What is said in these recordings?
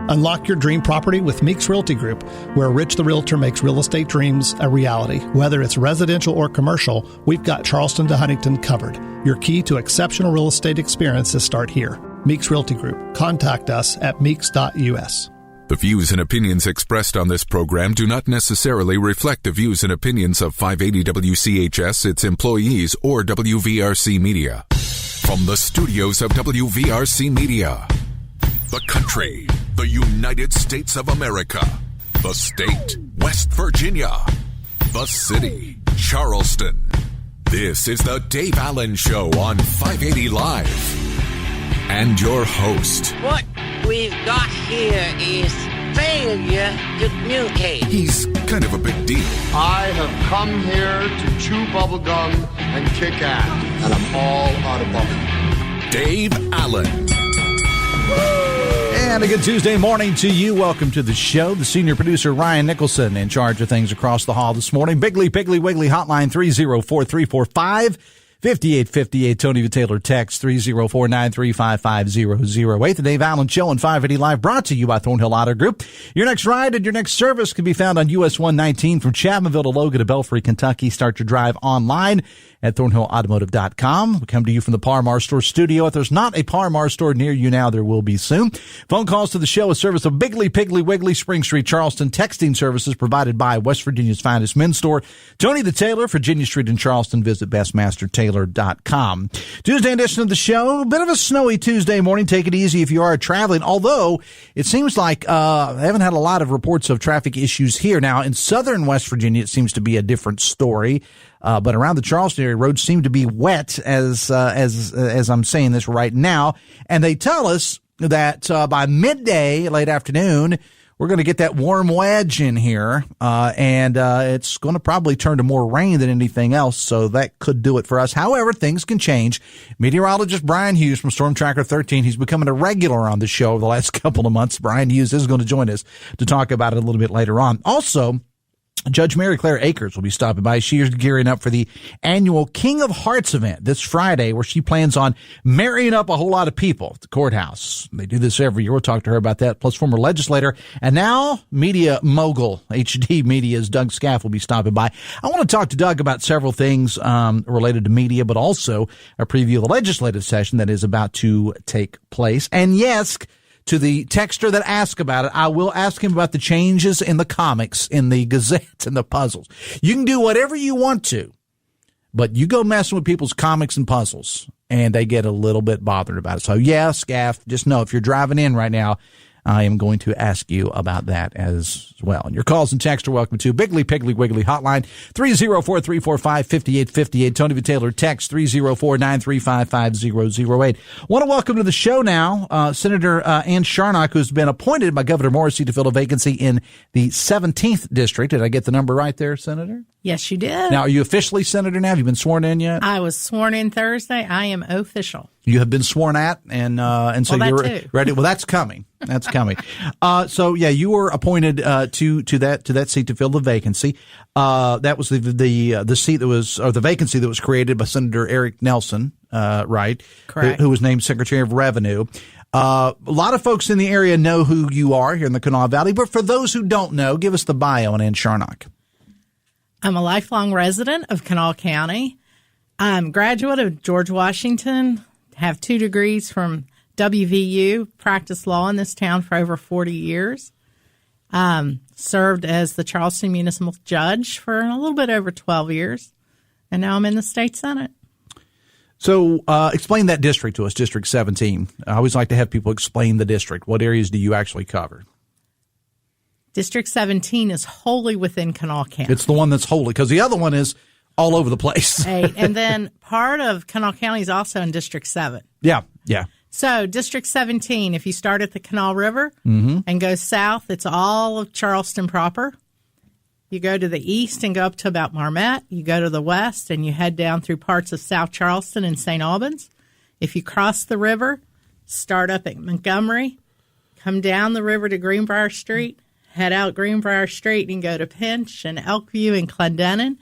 Unlock your dream property with Meeks Realty Group, where Rich the Realtor makes real estate dreams a reality. Whether it's residential or commercial, we've got Charleston to Huntington covered. Your key to exceptional real estate experiences start here. Meeks Realty Group. Contact us at meeks.us. The views and opinions expressed on this program do not necessarily reflect the views and opinions of 580 WCHS, its employees, or WVRC Media. From the studios of WVRC Media, the country, the United States of America, the state, West Virginia, the city, Charleston. This is the Dave Allen Show on 580 Live. And your host. What we've got here is failure to communicate. He's kind of a big deal. I have come here to chew bubblegum and kick ass, and I'm all out of bubblegum. Dave Allen. And a good Tuesday morning to you. Welcome to the show. The senior producer, Ryan Nicholson, in charge of things across the hall this morning. Bigly, Piggly, Wiggly, hotline 304-345-5858. Tony the Taylor text 304-935-5008. The Dave Allen Show on 580 Live, brought to you by Thornhill Auto Group. Your next ride and your next service can be found on US 119 from Chapmanville to Logan to Belfry, Kentucky. Start your drive online at thornhillautomotive.com. We come to you from the Par-Mar Store studio. If there's not a Par-Mar store near you now, there will be soon. Phone calls to the show, a service of Bigly, Piggly, Wiggly, Spring Street, Charleston. Texting services provided by West Virginia's finest men's store, Tony the Taylor, Virginia Street in Charleston. Visit bestmastertailor.com. Tuesday edition of the show, a bit of a snowy Tuesday morning. Take it easy if you are traveling, although it seems like I haven't had a lot of reports of traffic issues here. Now, in southern West Virginia, it seems to be a different story. But around the Charleston area, roads seem to be wet as I'm saying this right now. And they tell us that, by midday, late afternoon, we're going to get that warm wedge in here. And it's going to probably turn to more rain than anything else. So that could do it for us. However, things can change. Meteorologist Brian Hughes from Storm Tracker 13, he's becoming a regular on the show over the last couple of months. Brian Hughes is going to join us to talk about it a little bit later on. Also, Judge Maryclaire Akers will be stopping by. She is gearing up for the annual King of Hearts event this Friday, where she plans on marrying up a whole lot of people at the courthouse. They do this every year. We'll talk to her about that. Plus, former legislator and now media mogul, HD Media's Doug Skaff will be stopping by. I want to talk to Doug about several things related to media, but also a preview of the legislative session that is about to take place. And yes, to the texter that asked about it, I will ask him about the changes in the comics, in the Gazette, and the puzzles. You can do whatever you want to, but you go messing with people's comics and puzzles, and they get a little bit bothered about it. So, yeah, Skaff, just know if you're driving in right now, I am going to ask you about that as well. And your calls and texts are welcome to Bigly, Piggly, Wiggly hotline 304-345-5858. Tony V. Taylor text 304-935-5008. Want to welcome to the show now Senator Ann Charnock, who's been appointed by Governor Morrissey to fill a vacancy in the 17th district. Did I get the number right there, Senator? Yes, you did. Now, are you officially senator now? Have you been sworn in yet? I was sworn in Thursday. I am official. You have been sworn at, and so you're ready. Well, that's coming. That's coming. So yeah, you were appointed to that seat to fill the vacancy. That was the seat that was, or the vacancy that was created by Senator Eric Nelson, right? Correct. Who was named Secretary of Revenue. A lot of folks in the area know who you are here in the Kanawha Valley, but for those who don't know, give us the bio on Ann Charnock. I'm a lifelong resident of Kanawha County. I'm a graduate of George Washington, have 2 degrees from WVU, practiced law in this town for over 40 years. Served as the Charleston Municipal Judge for a little bit over 12 years, and now I'm in the state Senate. So explain that district to us, District 17. I always like to have people explain the district. What areas do you actually cover? District 17 is wholly within Kanawha County. It's the one that's wholly, because the other one is all over the place. And then part of Kanawha County is also in District 7. Yeah. So District 17, if you start at the Kanawha River and go south, it's all of Charleston proper. You go to the east and go up to about Marmette. You go to the west and you head down through parts of South Charleston and St. Albans. If you cross the river, start up at Montgomery, come down the river to Greenbrier Street, head out Greenbrier Street and go to Pinch and Elkview and Clendenin,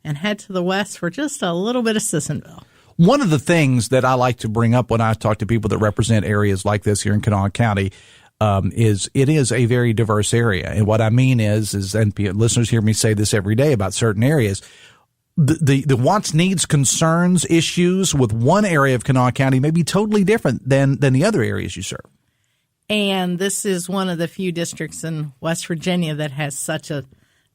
and head to the west for just a little bit of Sissonville. One of the things that I like to bring up when I talk to people that represent areas like this here in Kanawha County, it is a very diverse area. And what I mean is, and listeners hear me say this every day about certain areas, the wants, needs, concerns, issues with one area of Kanawha County may be totally different than the other areas you serve. And this is one of the few districts in West Virginia that has such a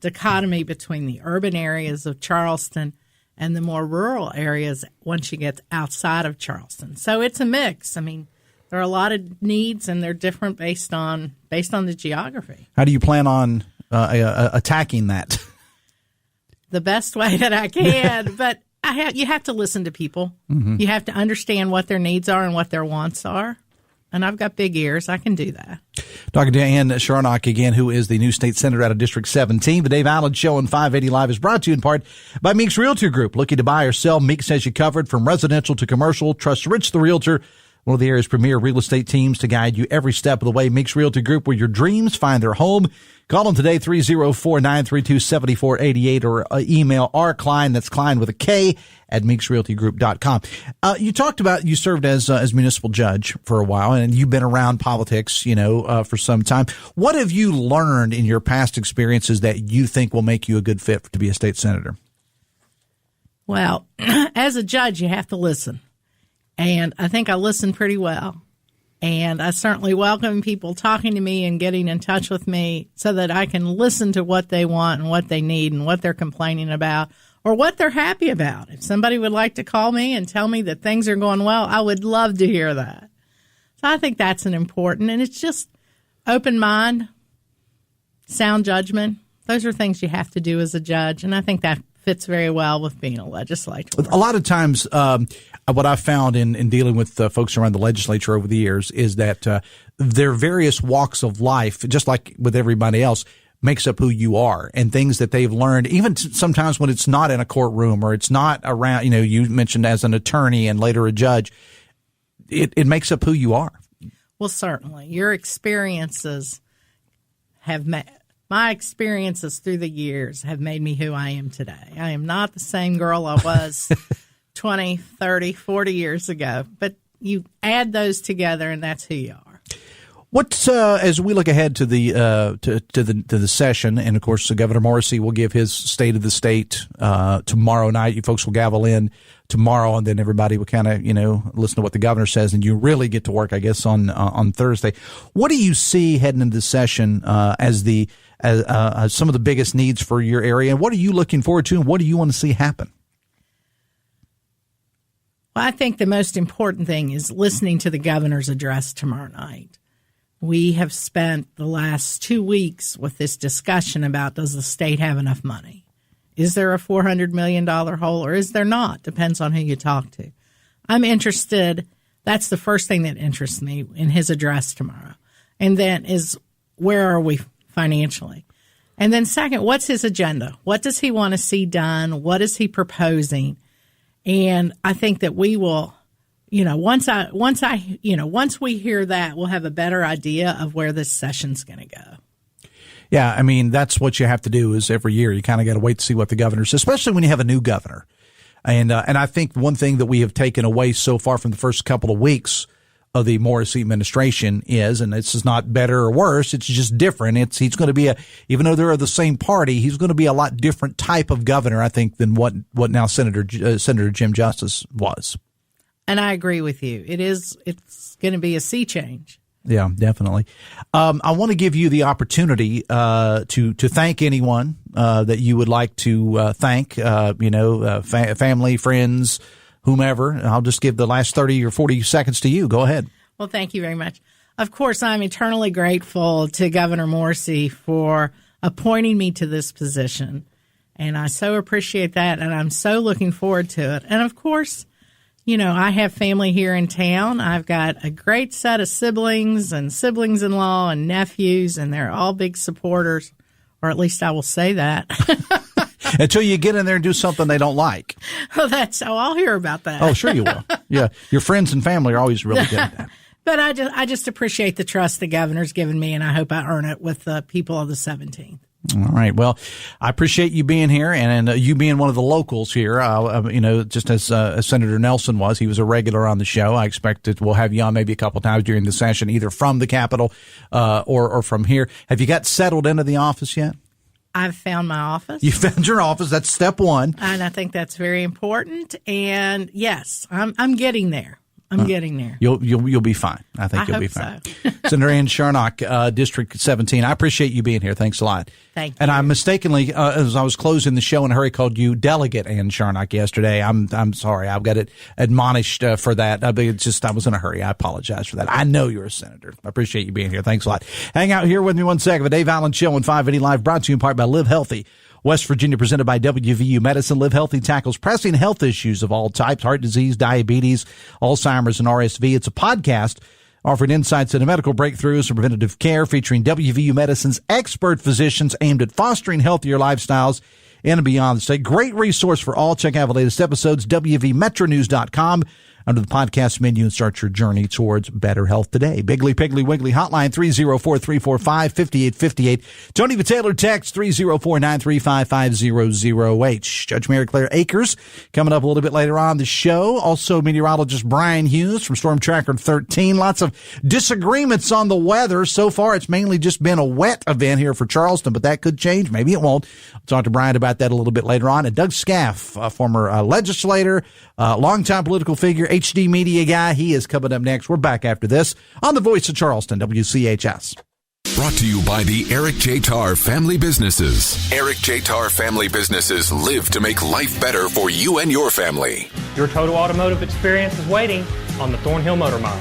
dichotomy between the urban areas of Charleston and the more rural areas once you get outside of Charleston. So it's a mix. I mean, there are a lot of needs, and they're different based on the geography. How do you plan on attacking that? The best way that I can, but you have to listen to people. Mm-hmm. You have to understand what their needs are and what their wants are. And I've got big ears. I can do that. Talking to Ann Charnock again, who is the new state senator out of District 17. The Dave Allen Show on 580 Live is brought to you in part by Meeks Realty Group. Looking to buy or sell, Meeks has you covered from residential to commercial. Trust Rich the Realtor, one of the area's premier real estate teams, to guide you every step of the way. Meeks Realty Group, where your dreams find their home. Call them today, 304-932-7488, or email rklein, that's Klein with a K, at meeksrealtygroup.com. You talked about you served as municipal judge for a while, and you've been around politics, for some time. What have you learned in your past experiences that you think will make you a good fit to be a state senator? Well, as a judge, you have to listen. And I think I listen pretty well. And I certainly welcome people talking to me and getting in touch with me so that I can listen to what they want and what they need and what they're complaining about or what they're happy about. If somebody would like to call me and tell me that things are going well, I would love to hear that. So I think that's an important, and it's just open mind, sound judgment. Those are things you have to do as a judge, and I think that fits very well with being a legislator. A lot of times, what I've found in dealing with folks around the legislature over the years is that their various walks of life, just like with everybody else, makes up who you are, and things that they've learned, even sometimes when it's not in a courtroom or it's not around, you mentioned as an attorney and later a judge, it makes up who you are. Well, certainly. Your experiences my experiences through the years have made me who I am today. I am not the same girl I was 20, 30, 40 years ago, but you add those together and that's who you are. What as we look ahead to the to the session, and of course Governor Morrissey will give his State of the State tomorrow night. You folks will gavel in tomorrow, and then everybody will kind of listen to what the governor says, and you really get to work, I guess, on Thursday. What do you see heading into the session as some of the biggest needs for your area, and what are you looking forward to, and what do you want to see happen? Well, I think the most important thing is listening to the governor's address tomorrow night. We have spent the last 2 weeks with this discussion about, does the state have enough money? Is there a $400 million hole, or is there not? Depends on who you talk to. I'm interested. That's the first thing that interests me in his address tomorrow. And then is, where are we financially? And then second, what's his agenda? What does he want to see done? What is he proposing? And I think that we will, once we hear that, we'll have a better idea of where this session's going to go. Yeah, I mean, that's what you have to do is every year you kind of got to wait to see what the governor says, especially when you have a new governor. And I think one thing that we have taken away so far from the first couple of weeks of the Morrissey administration is, and this is not better or worse, it's just different. He's going to be even though they're the same party, he's going to be a lot different type of governor, I think, than what now Senator Jim Justice was. And I agree with you. It's going to be a sea change. Yeah, definitely. I want to give you the opportunity to thank anyone that you would like to thank, family, friends, whomever. I'll just give the last 30 or 40 seconds to you. Go ahead. Well, thank you very much. Of course, I'm eternally grateful to Governor Morrissey for appointing me to this position. And I so appreciate that, and I'm so looking forward to it. And, of course, I have family here in town. I've got a great set of siblings and siblings-in-law and nephews, and they're all big supporters, or at least I will say that. Until you get in there and do something they don't like. I'll hear about that. Oh, sure you will. Yeah, your friends and family are always really good at that. But I just appreciate the trust the governor's given me, and I hope I earn it with the people of the 17th. All right. Well, I appreciate you being here and you being one of the locals here. Just as Senator Nelson was, he was a regular on the show. I expect that we'll have you on maybe a couple times during the session, either from the Capitol or from here. Have you got settled into the office yet? I've found my office. You found your office. That's step one. And I think that's very important. And yes, I'm getting there. I'm getting there. You'll be fine. I think you'll be fine. So. Senator Ann Charnock, District 17. I appreciate you being here. Thanks a lot. Thank you. And I mistakenly, as I was closing the show in a hurry, called you Delegate Ann Charnock yesterday. I'm sorry. I've got it admonished for that. I was in a hurry. I apologize for that. I know you're a senator. I appreciate you being here. Thanks a lot. Hang out here with me 1 second. The Dave Allen Show on 580 Live, brought to you in part by Live Healthy West Virginia, presented by WVU Medicine. Live Healthy tackles pressing health issues of all types: heart disease, diabetes, Alzheimer's, and RSV. It's a podcast offering insights into medical breakthroughs and preventative care, featuring WVU Medicine's expert physicians aimed at fostering healthier lifestyles in and beyond the state. Great resource for all. Check out the latest episodes, WVMetronews.com. Under the podcast menu, and start your journey towards better health today. Biggly Piggly Wiggly hotline 304-345-5858. Tony the Taylor text 304-935-5008. Judge Maryclaire Akers coming up a little bit later on the show. Also meteorologist Brian Hughes from Storm Tracker 13. Lots of disagreements on the weather. So far, it's mainly just been a wet event here for Charleston, but that could change. Maybe it won't. I'll talk to Brian about that a little bit later on. And Doug Skaff, a former legislator, longtime political figure, HD media guy. He is coming up next. We're back after this on the Voice of Charleston, WCHS. Brought to you by the Eric J. Tarr Family Businesses. Eric J. Tarr Family Businesses live to make life better for you and your family. Your total automotive experience is waiting on the Thornhill Motor Mile.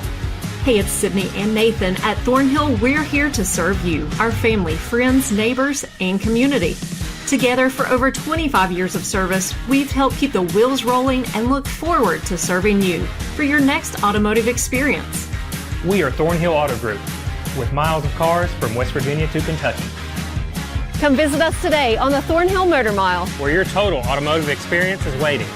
Hey, it's Sydney and Nathan. At Thornhill, we're here to serve you, our family, friends, neighbors, and community. Together for over 25 years of service, we've helped keep the wheels rolling and look forward to serving you for your next automotive experience. We are Thornhill Auto Group, with miles of cars from West Virginia to Kentucky. Come visit us today on the Thornhill Motor Mile, where your total automotive experience is waiting.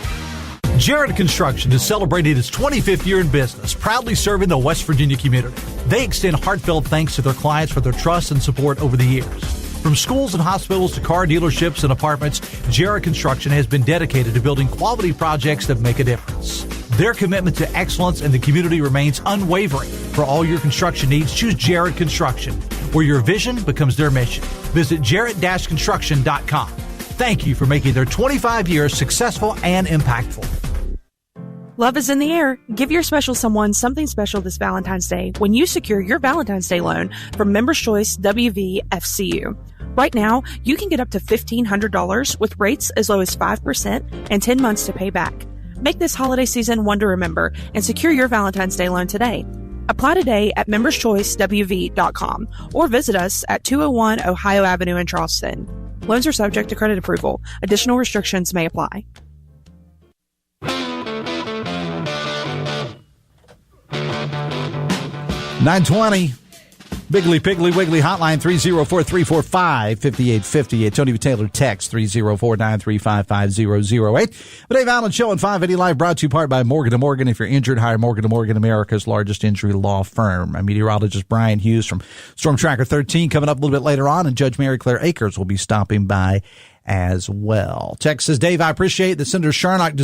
Jarrett Construction is celebrating its 25th year in business, proudly serving the West Virginia community. They extend heartfelt thanks to their clients for their trust and support over the years. From schools and hospitals to car dealerships and apartments, Jarrett Construction has been dedicated to building quality projects that make a difference. Their commitment to excellence in the community remains unwavering. For all your construction needs, choose Jarrett Construction, where your vision becomes their mission. Visit jarrett-construction.com. Thank you for making their 25 years successful and impactful. Love is in the air. Give your special someone something special this Valentine's Day when you secure your Valentine's Day loan from Members Choice WVFCU. Right now, you can get up to $1,500 with rates as low as 5% and 10 months to pay back. Make this holiday season one to remember and secure your Valentine's Day loan today. Apply today at memberschoicewv.com or visit us at 201 Ohio Avenue in Charleston. Loans are subject to credit approval. Additional restrictions may apply. 920. Biggly Piggly Wiggly hotline 304-345-5858. Tony Taylor text 304-935-5008. The Dave Allen Show on 580 Live, brought to you part by Morgan & Morgan. If you're injured, hire Morgan & Morgan, America's largest injury law firm. Meteorologist Brian Hughes from Storm Tracker 13 coming up a little bit later on, and Judge Maryclaire Akers will be stopping by as well. Text says, Dave, I appreciate that Senator Charnock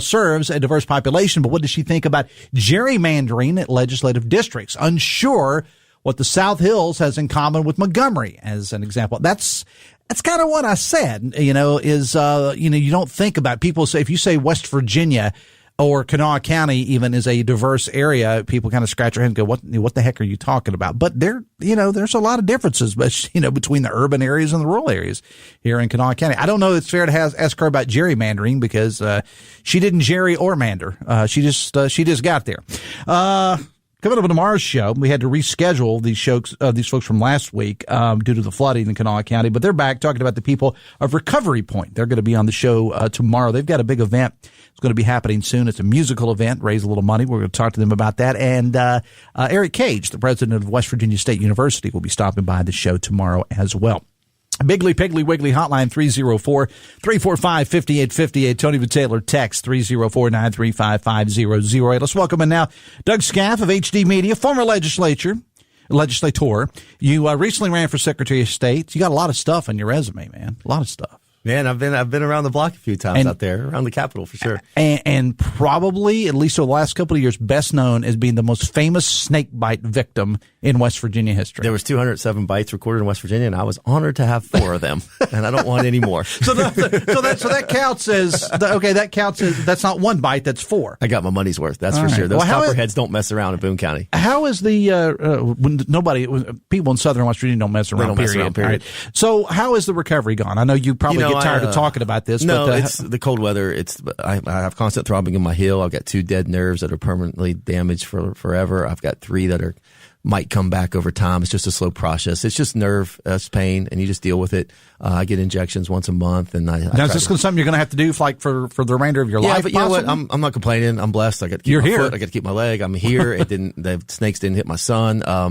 serves a diverse population, but what does she think about gerrymandering at legislative districts? Unsure what the South Hills has in common with Montgomery, as an example. That's kind of what I said, you don't think about, people say, if you say West Virginia or Kanawha County even is a diverse area, people kind of scratch their head and go, what the heck are you talking about? But there's a lot of differences, between the urban areas and the rural areas here in Kanawha County. I don't know it's fair to ask her about gerrymandering because, she didn't gerry or mander. She just got there. Coming up on tomorrow's show, we had to reschedule these folks from last week due to the flooding in Kanawha County, but they're back talking about the people of Recovery Point. They're going to be on the show tomorrow. They've got a big event. It's going to be happening soon. It's a musical event, raise a little money. We're going to talk to them about that. And Eric Cage, the president of West Virginia State University, will be stopping by the show tomorrow as well. Biggly Piggly Wiggly hotline 304-345-5858. Tony Taylor text 304-935-5008. Let's welcome in now Doug Skaff of HD Media, former legislator, legislator. You recently ran for Secretary of State. You got a lot of stuff on your resume, man. A lot of stuff. Man, I've been around the block a few times out there, around the Capitol for sure. And probably, at least over the last couple of years, best known as being the most famous snake bite victim in West Virginia history. There was 207 bites recorded in West Virginia, and I was honored to have 4 of them, and I don't want any more. So that counts as that's not 1 bite, that's 4. I got my money's worth, that's for sure. Those copperheads don't mess around in Boone County. How is people in Southern West Virginia don't mess around, period. Right. So how is the recovery gone? I know you probably get tired of talking about this. No, but it's the cold weather. I have constant throbbing in my heel. I've got 2 dead nerves that are permanently damaged for forever. I've got 3 that might come back over time. It's just a slow process. It's just nerve pain, and you just deal with it. I get injections once a month, and now is this something you're going to have to do for the remainder of your life? Yeah, but you know what? I'm not complaining. I'm blessed. I got to keep my foot. I got to keep my leg. I'm here. The snakes didn't hit my son. I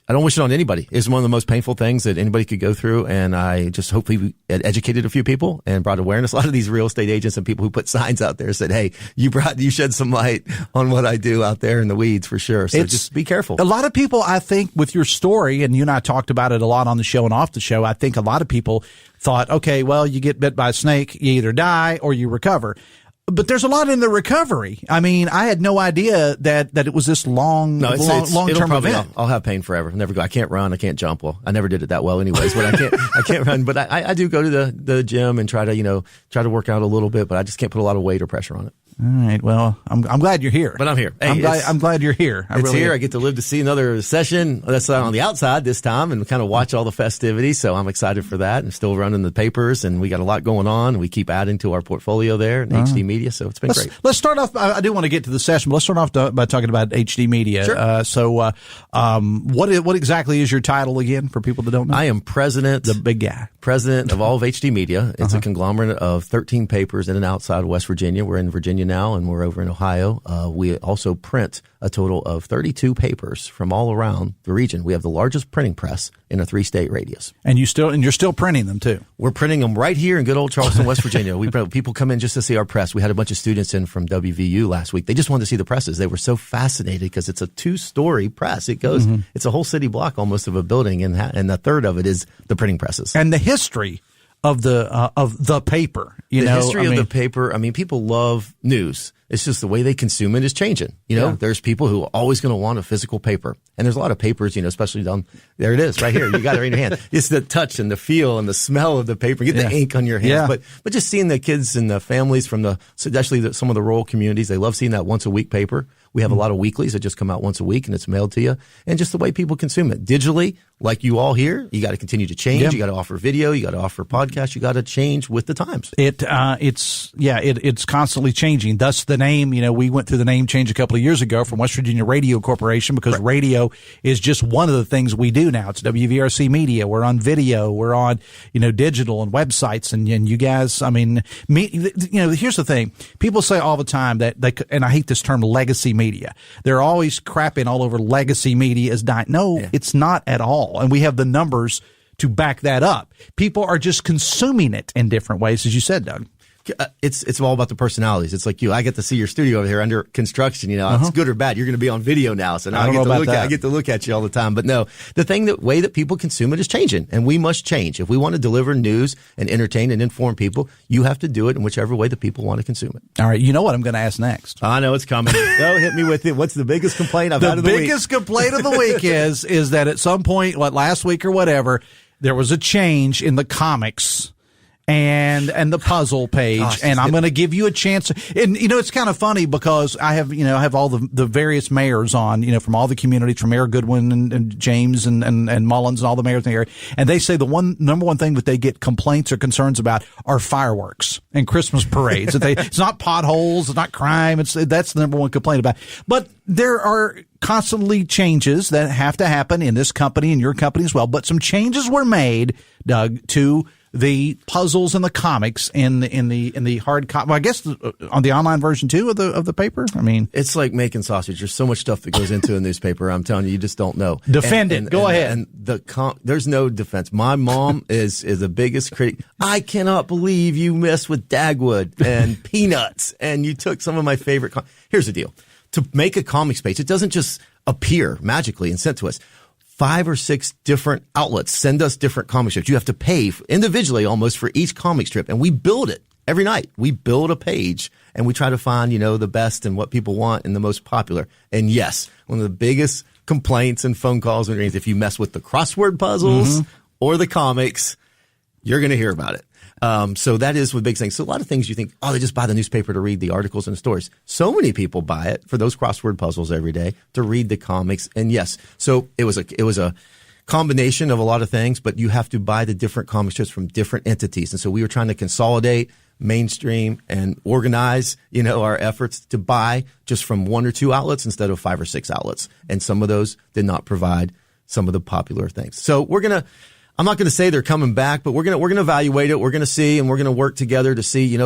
don't wish it on anybody. It's one of the most painful things that anybody could go through, and I just hopefully educated a few people and brought awareness. A lot of these real estate agents and people who put signs out there said, "Hey, you shed some light on what I do out there in the weeds for sure." So just be careful. A lot of people, I think, with your story, and you and I talked about it a lot on the show and off the show, I think a lot of people thought, okay, well, you get bit by a snake, you either die or you recover. But there's a lot in the recovery. I mean, I had no idea that it was this long-term event. I'll have pain forever. Never go. I can't run. I can't jump. Well, I never did it that well anyways, but I can't run. But I do go to the gym and try to work out a little bit, but I just can't put a lot of weight or pressure on it. All right. Well, I'm glad you're here. But I'm here. Hey, I'm glad you're here. It's here. I get to live to see another session. That's on the outside this time and kind of watch all the festivities. So I'm excited for that. And still running the papers, and we got a lot going on. We keep adding to our portfolio there in HD Media. So it's been great. Let's start off. I do want to get to the session, but let's start off by talking about HD Media. Sure. What exactly is your title again for people that don't know? I am president. The big guy. President of all of HD Media. It's a conglomerate of 13 papers in and outside of West Virginia. We're in Virginia now, and we're over in Ohio. We also print a total of 32 papers from all around the region. We have the largest printing press in a 3-state radius. And you're still printing them too. We're printing them right here in good old Charleston, West Virginia. People come in just to see our press. We had a bunch of students in from WVU last week. They just wanted to see the presses. They were so fascinated because it's a 2-story press. It goes, it's a whole city block almost of a building, and a third of it is the printing presses. And the history of the paper, history of the paper. I mean, people love news. It's just the way they consume it is changing. There's people who are always going to want a physical paper. And there's a lot of papers, especially down there it is right here. You got it right in your hand. It's the touch and the feel and the smell of the paper. Get the ink on your hands. Yeah. But just seeing the kids and the families especially some of the rural communities, they love seeing that once a week paper. We have a lot of weeklies that just come out once a week and it's mailed to you. And just the way people consume it digitally, like you all here, you got to continue to change. You got to offer video. You got to offer podcasts. You got to change with the times. It's constantly changing. Thus the name, we went through the name change a couple of years ago from West Virginia Radio Corporation because radio is just one of the things we do now. It's WVRC Media. We're on video. We're on, digital and websites. And you guys, here's the thing. People say all the time that and I hate this term, legacy media. They're always crapping all over legacy media as dying. No, it's not at all. And we have the numbers to back that up. People are just consuming it in different ways, as you said, Doug. It's all about the personalities. It's like I get to see your studio over here under construction. It's good or bad. You're going to be on video now, so now I get to look at you all the time. But no, the way that people consume it is changing, and we must change. If we want to deliver news and entertain and inform people, you have to do it in whichever way that people want to consume it. All right, you know what I'm going to ask next. I know it's coming. Go hit me with it. What's the biggest complaint I've had of the week? The biggest complaint of the week is that at some point, last week or whatever, there was a change in the comics and the puzzle page, and I'm going to give you a chance. And it's kind of funny because I have all the various mayors on, from all the communities, from Mayor Goodwin and James and Mullins and all the mayors in the area, and they say the number one thing that they get complaints or concerns about are fireworks and Christmas parades. It's not potholes, it's not crime. That's the number one complaint about. But there are constantly changes that have to happen in this company and your company as well. But some changes were made, Doug, to the puzzles and the comics in the hard copy. Well, I guess on the online version too of the paper. I mean, it's like making sausage. There's so much stuff that goes into a newspaper. I'm telling you, you just don't know. Defend it. Go ahead. And there's no defense. My mom is the biggest critic. I cannot believe you messed with Dagwood and Peanuts, and you took some of my favorite. Here's the deal: to make a comics page, it doesn't just appear magically and sent to us. 5 or 6 different outlets send us different comic strips. You have to pay individually almost for each comic strip, and we build it every night. We build a page, and we try to find, the best and what people want and the most popular. And yes, one of the biggest complaints and phone calls and things, if you mess with the crossword puzzles or the comics, you're going to hear about it. So that is one big thing. So a lot of things you think, they just buy the newspaper to read the articles and the stories. So many people buy it for those crossword puzzles every day, to read the comics. And yes, so it was a combination of a lot of things, but you have to buy the different comic strips from different entities. And so we were trying to consolidate, mainstream, and organize, our efforts to buy just from 1 or 2 outlets instead of 5 or 6 outlets. And some of those did not provide some of the popular things. So I'm not going to say they're coming back, but we're going to evaluate it. We're going to see, and we're going to work together to see,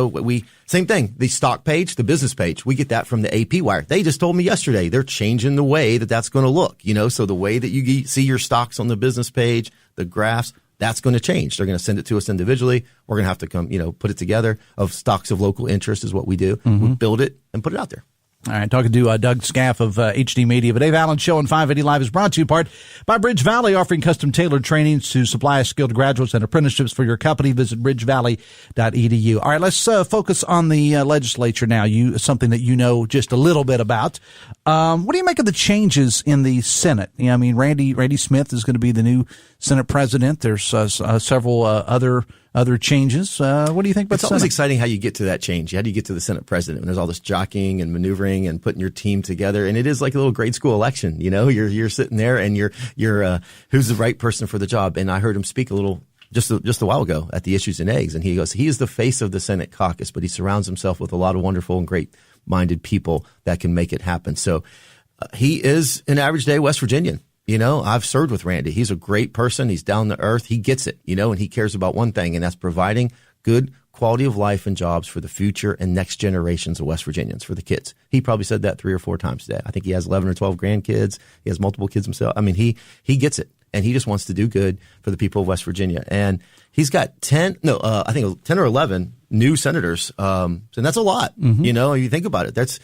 same thing, the stock page, the business page, we get that from the AP wire. They just told me yesterday they're changing the way that's going to look, so the way that you see your stocks on the business page, the graphs, that's going to change. They're going to send it to us individually. We're going to have to come, put it together of stocks of local interest is what we do. We build it and put it out there. All right, talking to Doug Skaff of HD Media. The Dave Allen Show on 580 Live is brought to you in part by Bridge Valley, offering custom tailored trainings to supply skilled graduates and apprenticeships for your company. Visit bridgevalley.edu. All right, let's focus on the legislature now. Something that you know just a little bit about. What do you make of the changes in the Senate? Randy Smith is going to be the new Senate president. There's several other changes. What do you think about It's always exciting how you get to that change. How do you get to the Senate president? And there's all this jockeying and maneuvering and putting your team together. And it is like a little grade school election. You're sitting there and you're who's the right person for the job. And I heard him speak just a while ago at the Issues and Eggs. And he goes, he is the face of the Senate caucus, but he surrounds himself with a lot of wonderful and great minded people that can make it happen. So he is an average day West Virginian. I've served with Randy. He's a great person. He's down to earth. He gets it, and he cares about one thing, and that's providing good quality of life and jobs for the future and next generations of West Virginians, for the kids. He probably said that 3 or 4 times today. I think he has 11 or 12 grandkids. He has multiple kids himself. He gets it, and he just wants to do good for the people of West Virginia. And he's got 10 or 11 new senators. And that's a lot. You think about it. That's,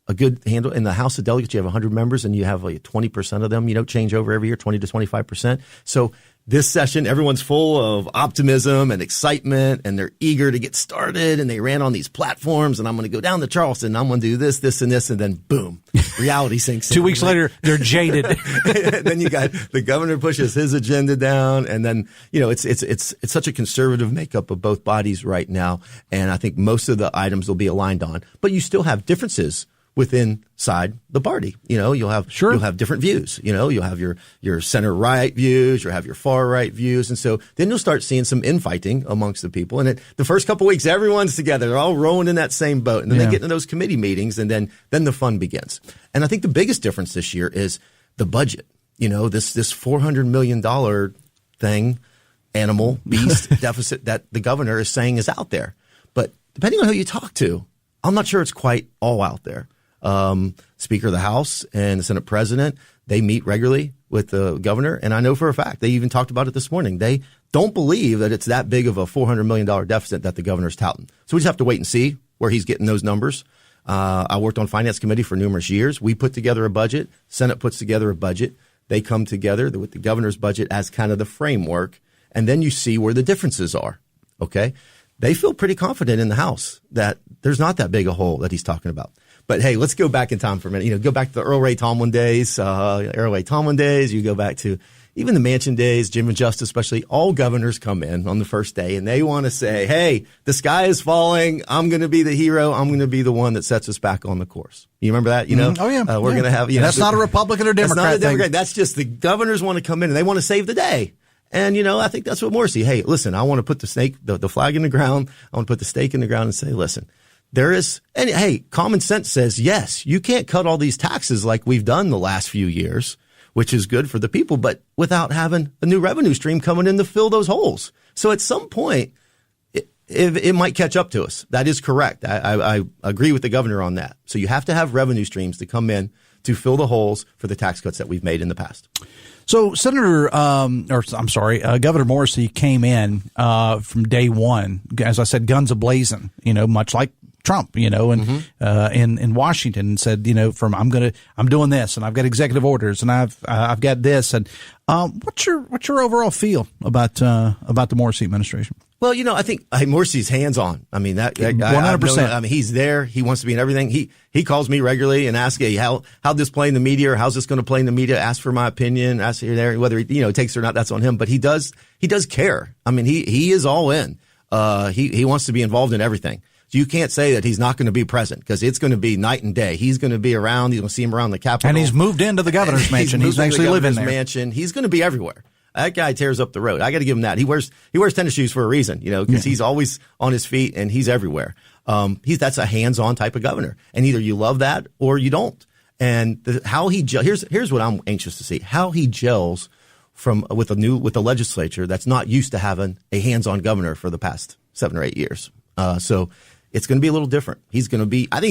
a good handle. In the House of Delegates, you have 100 members, and you have 20% of them, change over every year, 20 to 25%. So this session, everyone's full of optimism and excitement, and they're eager to get started, and they ran on these platforms, and I'm going to go down to Charleston, and I'm going to do this, this, and this, and then boom, reality sinks in. 2 weeks later, they're jaded. Then you got the governor pushes his agenda down, and then, it's such a conservative makeup of both bodies right now, and I think most of the items will be aligned on, but you still have differences inside the party. You'll have different views. You'll have your center right views, you'll have your far right views. And so then you'll start seeing some infighting amongst the people. And the first couple of weeks, everyone's together. They're all rowing in that same boat. And then they get into those committee meetings, and then the fun begins. And I think the biggest difference this year is the budget. This $400 million thing, animal, beast deficit that the governor is saying is out there. But depending on who you talk to, I'm not sure it's quite all out there. Speaker of the House and the Senate president, they meet regularly with the governor. And I know for a fact, they even talked about it this morning. They don't believe that it's that big of a $400 million deficit that the governor's touting. So we just have to wait and see where he's getting those numbers. I worked on Finance Committee for numerous years. We put together a budget. Senate puts together a budget. They come together with the governor's budget as kind of the framework. And then you see where the differences are. Okay. They feel pretty confident in the House that there's not that big a hole that he's talking about. But hey, let's go back in time for a minute. Go back to the Earl Ray Tomlin days, You go back to even the Manchin days, Jim and Justice especially. All governors come in on the first day, and they want to say, hey, the sky is falling. I'm going to be the hero. I'm going to be the one that sets us back on the course. You remember that? Oh, yeah. We're going to have, that's not a Republican or Democrat. That's not a Democrat. thing. That's just the governors want to come in, and they want to save the day. And, I think that's what Morrissey, hey, listen, I want to put the flag in the ground. I want to put the stake in the ground and say, listen, common sense says, yes, you can't cut all these taxes like we've done the last few years, which is good for the people, but without having a new revenue stream coming in to fill those holes. So at some point, it might catch up to us. That is correct. I agree with the governor on that. So you have to have revenue streams to come in to fill the holes for the tax cuts that we've made in the past. So Governor Morrissey came in from day one, as I said, guns a-blazing, much like Trump, and in Washington, and said, I'm doing this, and I've got executive orders, and I've got this, and what's your overall feel about the Morrissey administration? Well, I think Morrissey's hands-on. I mean, that guy, 100%. I mean, he's there. He wants to be in everything. He calls me regularly and asks, hey, how'd this play in the media, or how's this going to play in the media? Ask for my opinion. Ask here, there, whether he takes it or not. That's on him. But he does care. I mean, he is all in. He wants to be involved in everything. So you can't say that he's not going to be present, because it's going to be night and day. He's going to be around. You're going to see him around the Capitol. And he's moved into the governor's mansion. He's actually living there. Mansion. He's going to be everywhere. That guy tears up the road. I got to give him that. He wears tennis shoes for a reason, because he's always on his feet and he's everywhere. That's a hands-on type of governor, and either you love that or you don't. And how he here's what I'm anxious to see: how he gels with the legislature that's not used to having a hands-on governor for the past 7 or 8 years. So it's going to be a little different. I think he's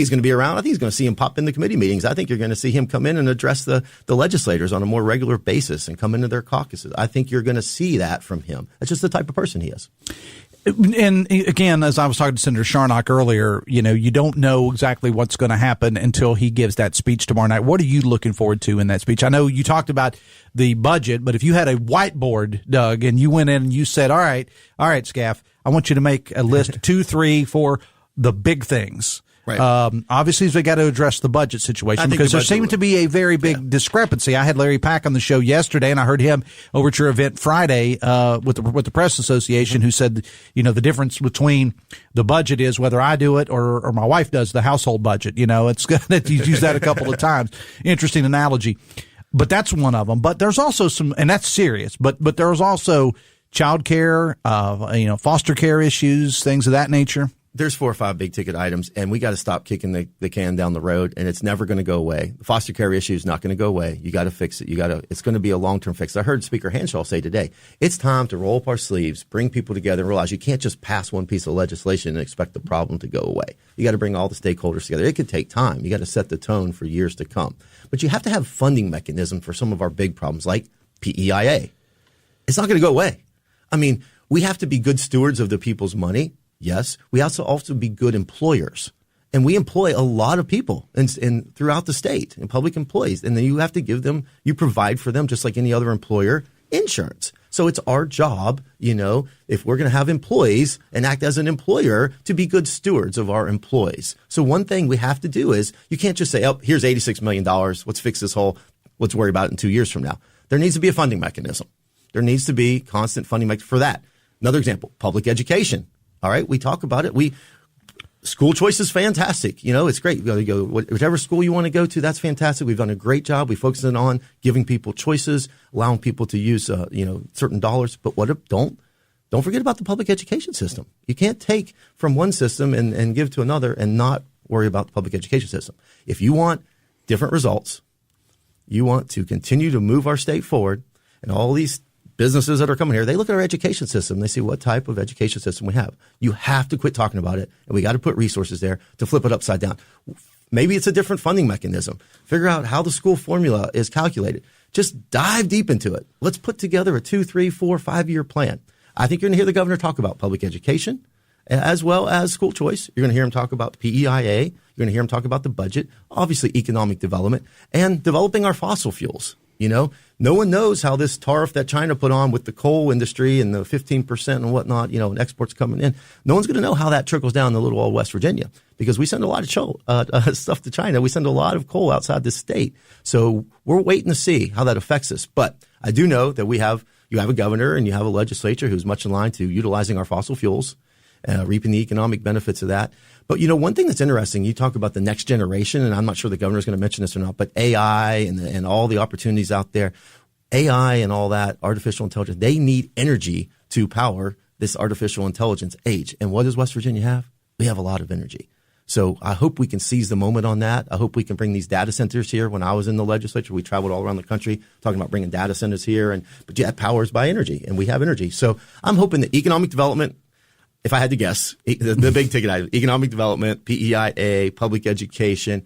going to be around. I think he's going to see him pop in the committee meetings. I think you're going to see him come in and address the legislators on a more regular basis and come into their caucuses. I think you're going to see that from him. That's just the type of person he is. And again, as I was talking to Senator Charnock earlier, you don't know exactly what's going to happen until he gives that speech tomorrow night. What are you looking forward to in that speech? I know you talked about the budget, but if you had a whiteboard, Doug, and you went in and you said, all right, Skaff, I want you to make a list of 2, 3, 4, the big things. Right. Obviously, we got to address the budget situation, because there seemed to be a very big discrepancy. I had Larry Pack on the show yesterday, and I heard him over at your event Friday with the Press Association, who said, the difference between the budget is whether I do it or my wife does the household budget. It's he's used that a couple of times. Interesting analogy, but that's one of them. But there's also some, and that's serious. But there's also child care, foster care issues, things of that nature. There's 4 or 5 big ticket items, and we got to stop kicking the can down the road, and it's never going to go away. The foster care issue is not going to go away. You got to fix it. It's going to be a long-term fix. I heard Speaker Hanshaw say today, it's time to roll up our sleeves, bring people together, and realize you can't just pass one piece of legislation and expect the problem to go away. You got to bring all the stakeholders together. It could take time. You got to set the tone for years to come. But you have to have funding mechanism for some of our big problems, like PEIA. It's not going to go away. I mean, we have to be good stewards of the people's money. Yes, we also be good employers, and we employ a lot of people and throughout the state and public employees. And then you have to you provide for them, just like any other employer, insurance. So it's our job, if we're going to have employees and act as an employer, to be good stewards of our employees. So one thing we have to do is, you can't just say, here's $86 million. Let's fix this hole. Let's worry about it in 2 years from now. There needs to be a funding mechanism. There needs to be constant funding for that. Another example, public education. All right, we talk about it. School choice is fantastic. It's great. You go whichever school you want to go to. That's fantastic. We've done a great job. We focus on giving people choices, allowing people to use certain dollars. But don't forget about the public education system. You can't take from one system and give to another and not worry about the public education system. If you want different results, you want to continue to move our state forward, and all these businesses that are coming here, they look at our education system. They see what type of education system we have. You have to quit talking about it, and we got to put resources there to flip it upside down. Maybe it's a different funding mechanism. Figure out how the school formula is calculated. Just dive deep into it. Let's put together a 2, 3, 4, 5-year plan. I think you're going to hear the governor talk about public education as well as school choice. You're going to hear him talk about PEIA. You're going to hear him talk about the budget, obviously economic development, and developing our fossil fuels. No one knows how this tariff that China put on with the coal industry and the 15% and whatnot, and exports coming in. No one's going to know how that trickles down to little old West Virginia, because we send a lot of stuff to China. We send a lot of coal outside the state. So we're waiting to see how that affects us. But I do know that you have a governor and you have a legislature who's much in line to utilizing our fossil fuels, reaping the economic benefits of that. But, one thing that's interesting, you talk about the next generation, and I'm not sure the governor's going to mention this or not, but AI and all the opportunities out there, AI and all that, artificial intelligence, they need energy to power this artificial intelligence age. And what does West Virginia have? We have a lot of energy. So I hope we can seize the moment on that. I hope we can bring these data centers here. When I was in the legislature, we traveled all around the country talking about bringing data centers here. But that power is by energy, and we have energy. So I'm hoping that economic development, if I had to guess, the big ticket item, economic development, PEIA, public education.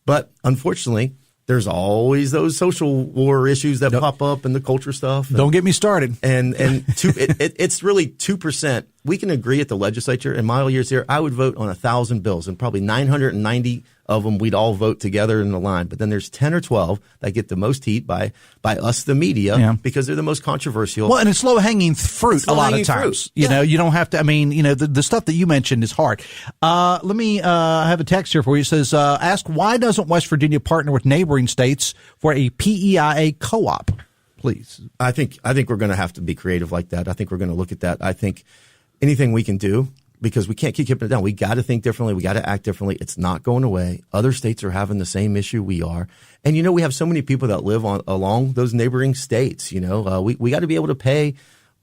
But unfortunately, there's always those social war issues that pop up and the culture stuff. Don't get me started. And it's really 2%. We can agree at the legislature. In my years here, I would vote on 1,000 bills, and probably 990 of them we'd all vote together in the line. But then there's 10 or 12 that get the most heat by us, the media, because they're the most controversial. Well, and it's low-hanging fruit a lot of times. You know, you don't have to, I mean, you know, the stuff that you mentioned is hard. Let me have a text here for you. It says, ask why doesn't West Virginia partner with neighboring states for a PEIA co-op? Please. I think we're going to have to be creative like that. I think we're going to look at that. I think anything we can do, because we can't keep keeping it down. We got to think differently. We got to act differently. It's not going away. Other states are having the same issue we are. And, you know, we have so many people that live along those neighboring states. You know, we got to be able to pay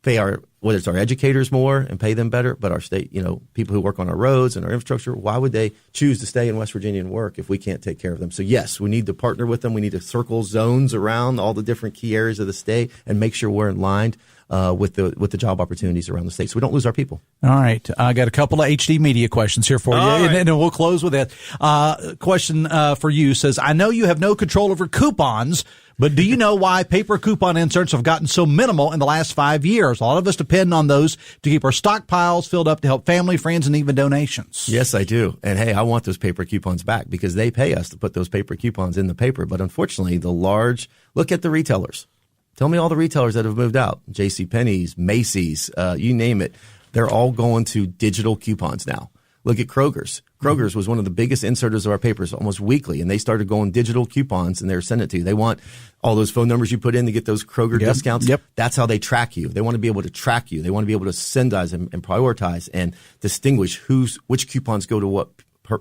our, whether it's our educators more and pay them better, but our state, you know, people who work on our roads and our infrastructure, why would they choose to stay in West Virginia and work if we can't take care of them? So, yes, we need to partner with them. We need to circle zones around all the different key areas of the state and make sure we're in line with the job opportunities around the state, so we don't lose our people. All right, I got a couple of HD media questions here for you, and we'll close with that. Question for you says, I know you have no control over coupons, but do you know why paper coupon inserts have gotten so minimal in the last 5 years? A lot of us depend on those to keep our stockpiles filled up to help family, friends, and even donations. Yes, I do. And hey, I want those paper coupons back because they pay us to put those paper coupons in the paper. But unfortunately, look at the retailers. Tell me all the retailers that have moved out. JCPenney's, Macy's, you name it. They're all going to digital coupons now. Look at Kroger's. Kroger's was one of the biggest inserters of our papers almost weekly, and they started going digital coupons, and they're sending it to you. They want all those phone numbers you put in to get those Kroger discounts. Yep. That's how they track you. They want to be able to track you. They want to be able to sendize and prioritize and distinguish which coupons go to what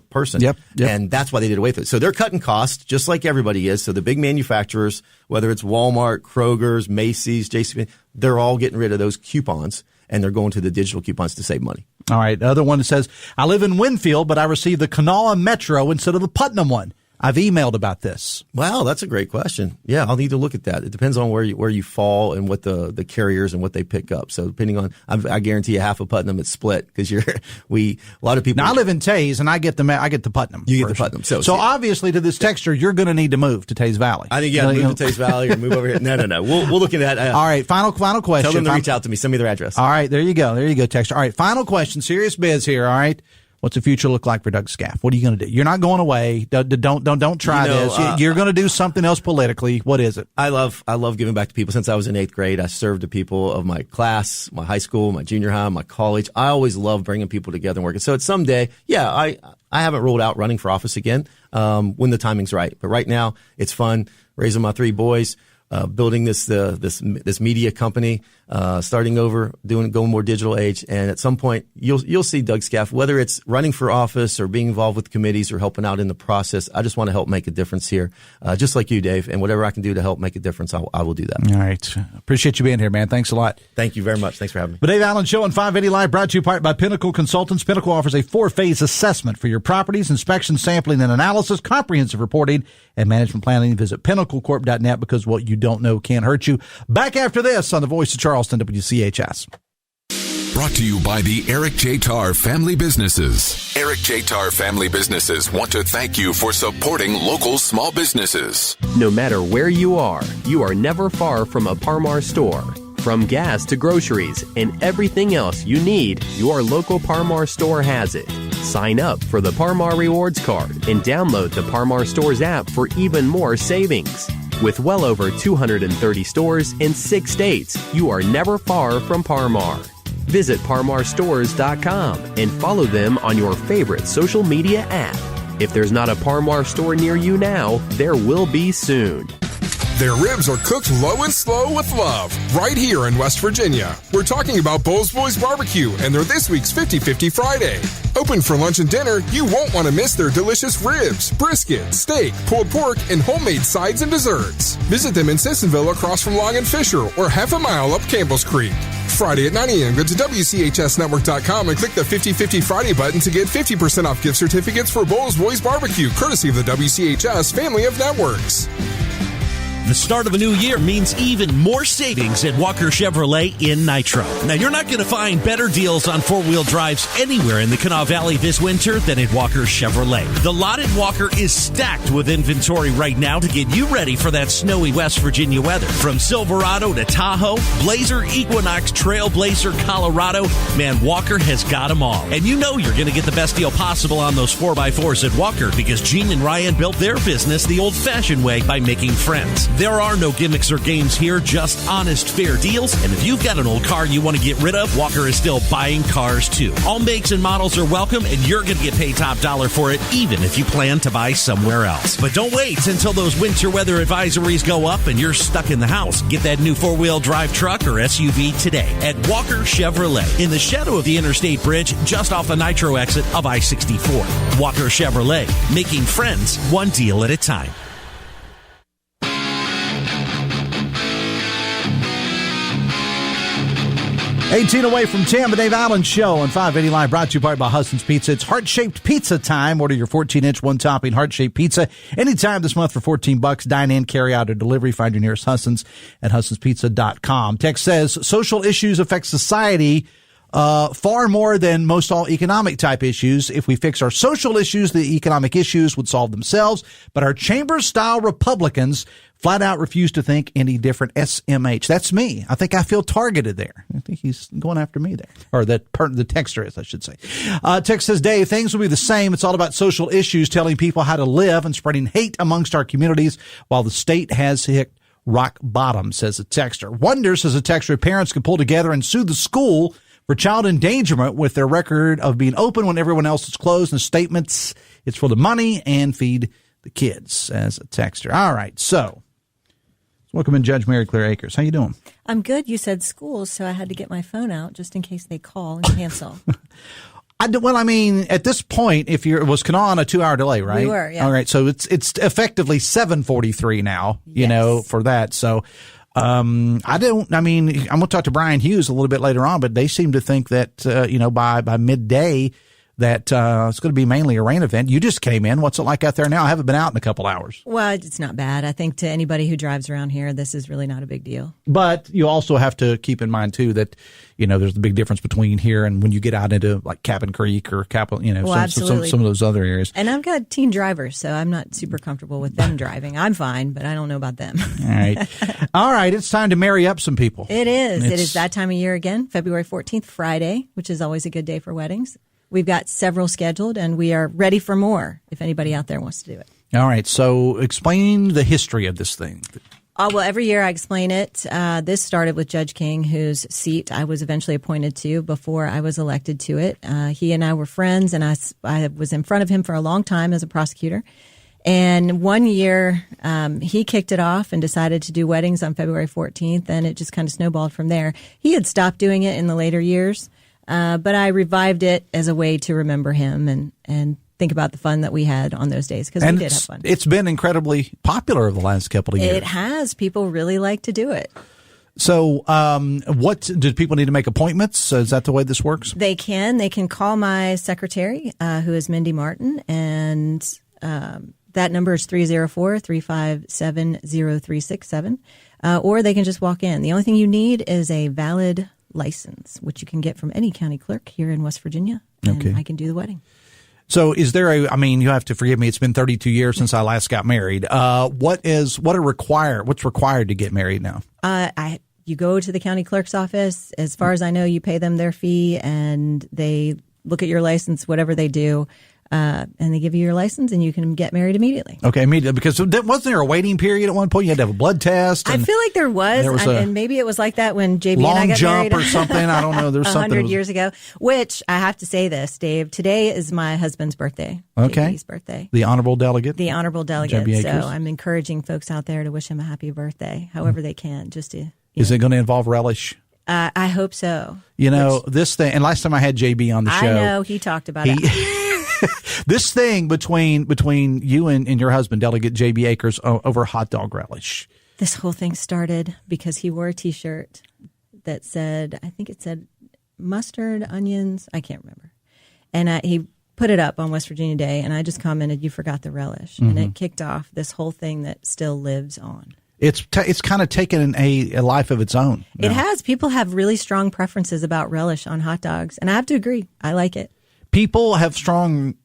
person. Yep. And that's why they did away with it. So they're cutting costs just like everybody is. So the big manufacturers, whether it's Walmart, Kroger's, Macy's, JCPenney, they're all getting rid of those coupons and they're going to the digital coupons to save money. All right. The other one says, I live in Winfield, but I received the Kanawha Metro instead of the Putnam one. I've emailed about this. Wow, that's a great question. Yeah, I'll need to look at that. It depends on where you fall and what the carriers and what they pick up. So depending on, I guarantee you half of Putnam it's split because a lot of people. Now I live in Tays and I get the Putnam. You get the Putnam. So obviously to this texter, you're going to need to move to Tays Valley. I think you got to move to Tays Valley or move over here. No. We'll look at that. All right, final question. Tell them to reach out to me. Send me their address. All right, there you go, texter. All right, final question. Serious biz here. All right. What's the future look like for Doug Skaff? What are you going to do? You're not going away. Don't try this. You're going to do something else politically. What is it? I love giving back to people. Since I was in 8th grade, I served the people of my class, my high school, my junior high, my college. I always love bringing people together and working. So someday, I haven't ruled out running for office again when the timing's right. But right now, it's fun raising my 3 boys. Building this media company, starting over, going more digital age, and at some point you'll see Doug Skaff, whether it's running for office or being involved with committees or helping out in the process. I just want to help make a difference here, just like you, Dave, and whatever I can do to help make a difference, I will do that. All right, appreciate you being here, man. Thanks a lot. Thank you very much. Thanks for having me. The Dave Allen Show on 580 Live, brought to you by Pinnacle Consultants. Pinnacle offers a 4-phase assessment for your properties: inspection, sampling, and analysis, comprehensive reporting, and management planning. Visit pinnaclecorp.net because what you don't know can't hurt you. Back after this on the Voice of Charleston, WCHS. Brought to you by the Eric J. Tarr Family Businesses. Eric J. Tarr Family Businesses want to thank you for supporting local small businesses. No matter where you are never far from a Parmar store. From gas to groceries and everything else you need, your local Parmar store has it. Sign up for the Parmar Rewards Card and download the Parmar Stores app for even more savings. With well over 230 stores in 6 states, you are never far from Parmar. Visit parmarstores.com and follow them on your favorite social media app. If there's not a Parmar store near you now, there will be soon. Their ribs are cooked low and slow with love, right here in West Virginia. We're talking about Bowles Boys Barbecue and their this week's 50-50 Friday. Open for lunch and dinner, you won't want to miss their delicious ribs, brisket, steak, pulled pork, and homemade sides and desserts. Visit them in Sissonville across from Long and Fisher or half a mile up Campbell's Creek. Friday at 9 a.m. Go to WCHSnetwork.com and click the 50-50 Friday button to get 50% off gift certificates for Bowles Boys Barbecue, courtesy of the WCHS family of networks. The start of a new year means even more savings at Walker Chevrolet in Nitro. Now, you're not going to find better deals on four-wheel drives anywhere in the Kanawha Valley this winter than at Walker Chevrolet. The lot at Walker is stacked with inventory right now to get you ready for that snowy West Virginia weather. From Silverado to Tahoe, Blazer, Equinox, Trailblazer, Colorado, man, Walker has got them all. And you know you're going to get the best deal possible on those 4x4s at Walker because Gene and Ryan built their business the old-fashioned way by making friends. There are no gimmicks or games here, just honest, fair deals. And if you've got an old car you want to get rid of, Walker is still buying cars too. All makes and models are welcome, and you're going to get paid top dollar for it, even if you plan to buy somewhere else. But don't wait until those winter weather advisories go up and you're stuck in the house. Get that new four-wheel drive truck or SUV today at Walker Chevrolet in the shadow of the Interstate Bridge, just off the Nitro exit of I-64. Walker Chevrolet, making friends one deal at a time. 18 away from 10, the Dave Allen Show on 580 Live, brought to you by Hudson's Pizza. It's heart-shaped pizza time. Order your 14-inch, one-topping heart-shaped pizza anytime this month for $14. Dine in, carry out, or delivery. Find your nearest Hudson's at Hudson'sPizza.com. Text says, social issues affect society far more than most all economic type issues. If we fix our social issues, the economic issues would solve themselves. But our chamber-style Republicans flat out refuse to think any different. SMH. That's me. I think I feel targeted there. I think he's going after me there. Or the texter is, I should say. Text says, Dave, things will be the same. It's all about social issues, telling people how to live and spreading hate amongst our communities while the state has hit rock bottom, says a texter. Wonders, says a texter, parents can pull together and sue the school for child endangerment with their record of being open when everyone else is closed, and statements it's for the money and feed the kids, as a texter. All right, so welcome in Judge Maryclaire Akers. How you doing? I'm good. You said schools, so I had to get my phone out just in case they call and cancel. Well, I mean, at this point, if it was Kanawha on a 2-hour delay, right? We were, yeah. All right, so it's effectively 7:43 now, for that. So I'm going to talk to Brian Hughes a little bit later on, but they seem to think that, by midday that it's going to be mainly a rain event. You just came in. What's it like out there now? I haven't been out in a couple hours. Well, it's not bad. I think to anybody who drives around here, this is really not a big deal. But you also have to keep in mind, too, that, there's a big difference between here and when you get out into like Cabin Creek or some of those other areas. And I've got teen drivers, so I'm not super comfortable with them driving. I'm fine, but I don't know about them. All right. It's time to marry up some people. It is. It is that time of year again, February 14th, Friday, which is always a good day for weddings. We've got several scheduled, and we are ready for more if anybody out there wants to do it. All right. So explain the history of this thing. Well, every year I explain it. This started with Judge King, whose seat I was eventually appointed to before I was elected to it. He and I were friends, and I was in front of him for a long time as a prosecutor. And one year he kicked it off and decided to do weddings on February 14th, and it just kind of snowballed from there. He had stopped doing it in the later years. But I revived it as a way to remember him and think about the fun that we had on those days, because we did have fun. It's been incredibly popular over the last couple of years. It has. People really like to do it. So what do people need to make appointments? Is that the way this works? They can. They can call my secretary, who is Mindy Martin, and that number is 304-357-0367. Or they can just walk in. The only thing you need is a valid license, which you can get from any county clerk here in West Virginia, and I can do the wedding. So is there you have to forgive me, it's been 32 years since I last got married. What's required to get married now? You go to the county clerk's office. As far as I know, you pay them their fee, and they look at your license, whatever they do. And they give you your license, and you can get married immediately. Okay, immediately. Because wasn't there a waiting period at one point? You had to have a blood test. I feel like there was and maybe it was like that when JB and I got married. Long jump or something. I don't know. There's something 100 years ago. Which I have to say this, Dave. Today is my husband's birthday. Okay, JB's birthday. The honorable delegate. The honorable delegate. So I'm encouraging folks out there to wish him a happy birthday, however they can. Just to. Is it going to involve relish? I hope so. This thing. And last time I had JB on the show, I know he talked about it. This thing between you and your husband, Delegate J.B. Akers, over hot dog relish. This whole thing started because he wore a T-shirt that said, I think it said mustard, onions. I can't remember. And he put it up on West Virginia Day, and I just commented, "You forgot the relish," and it kicked off this whole thing that still lives on. It's kind of taken a life of its own. It has. People have really strong preferences about relish on hot dogs, and I have to agree. I like it. People have strong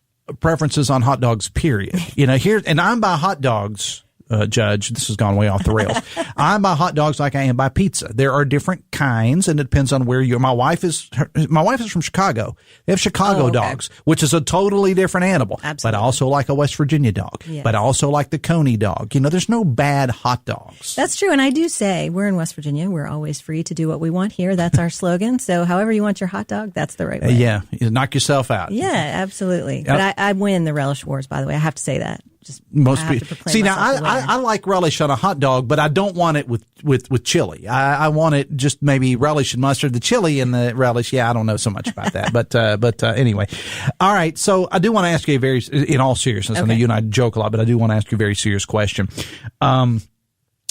preferences on hot dogs, period. And I'm by hot dogs, Judge. This has gone way off the rails. I'm by hot dogs like I am by pizza. There are different kinds, and it depends on where you're. My wife is from Chicago. They have Chicago dogs, which is a totally different animal. Absolutely. But I also like a West Virginia dog. Yes. But I also like the Coney dog. There's no bad hot dogs. That's true. And I do say we're in West Virginia. We're always free to do what we want here. That's our slogan. So however you want your hot dog, that's the right way. Yeah. You knock yourself out. Yeah, absolutely. But I win the relish wars, by the way. I have to say that. Most people. See, now I like relish on a hot dog, but I don't want it with chili. I want it just maybe relish and mustard. The chili and the relish, I don't know so much about that. But anyway, all right. So I do want to ask you in all seriousness. I know you and I joke a lot, but I do want to ask you a very serious question.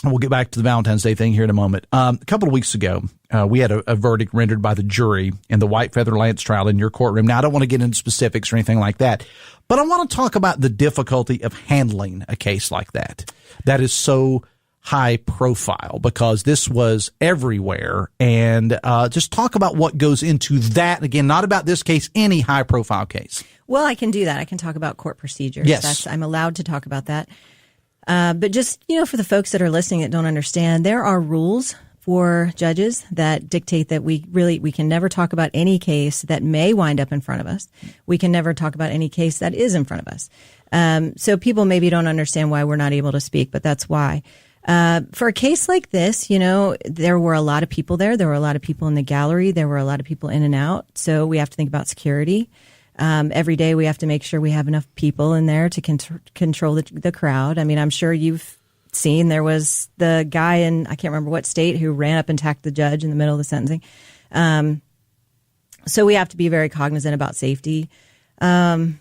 We'll get back to the Valentine's Day thing here in a moment. A couple of weeks ago, we had a verdict rendered by the jury in the White Feather Lance trial in your courtroom. Now, I don't want to get into specifics or anything like that, but I want to talk about the difficulty of handling a case like that is so high profile, because this was everywhere. And just talk about what goes into that. Again, not about this case, any high profile case. Well, I can do that. I can talk about court procedures. Yes. I'm allowed to talk about that. But just, for the folks that are listening that don't understand, there are rules for judges that dictate that we can never talk about any case that may wind up in front of us. We can never talk about any case that is in front of us. So people maybe don't understand why we're not able to speak, but that's why. For a case like this, there were a lot of people there. There were a lot of people in the gallery. There were a lot of people in and out. So we have to think about security. Every day we have to make sure we have enough people in there to control the crowd. I mean, I'm sure you've seen there was the guy in, I can't remember what state, who ran up and attacked the judge in the middle of the sentencing. So we have to be very cognizant about safety. It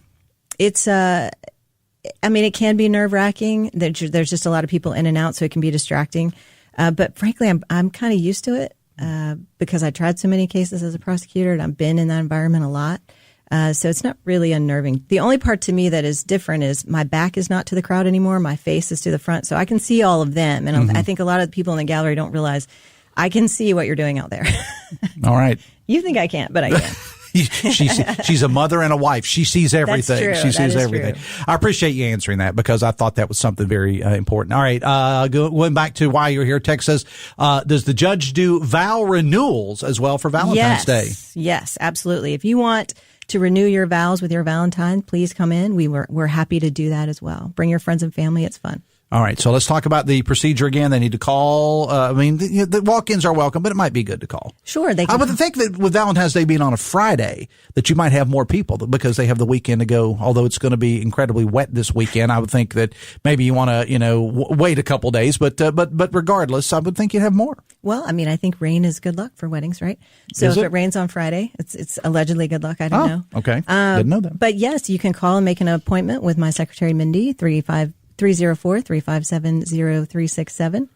can be nerve-wracking. There's just a lot of people in and out, so it can be distracting. But frankly, I'm kind of used to it because I tried so many cases as a prosecutor, and I've been in that environment a lot. So it's not really unnerving. The only part to me that is different is my back is not to the crowd anymore. My face is to the front. So I can see all of them. And I think a lot of the people in the gallery don't realize I can see what you're doing out there. All right. You think I can't, but I can. She's a mother and a wife. She sees everything. That's true. She sees everything. True. I appreciate you answering that, because I thought that was something very important. All right. Going back to why you're here, Tex says, does the judge do vow renewals as well for Valentine's Day? Yes, absolutely. If you want to renew your vows with your Valentine, please come in. We're happy to do that as well. Bring your friends and family. It's fun. All right, so let's talk about the procedure again. They need to call. The walk-ins are welcome, but it might be good to call. Sure, they can. I would think that with Valentine's Day being on a Friday, that you might have more people because they have the weekend to go. Although it's going to be incredibly wet this weekend, I would think that maybe you want to, wait a couple days. But regardless, I would think you'd have more. Well, I think rain is good luck for weddings, right? So if it rains on Friday, it's allegedly good luck. I don't know. Okay, didn't know that. But yes, you can call and make an appointment with my secretary, Mindy, 304-357-0367.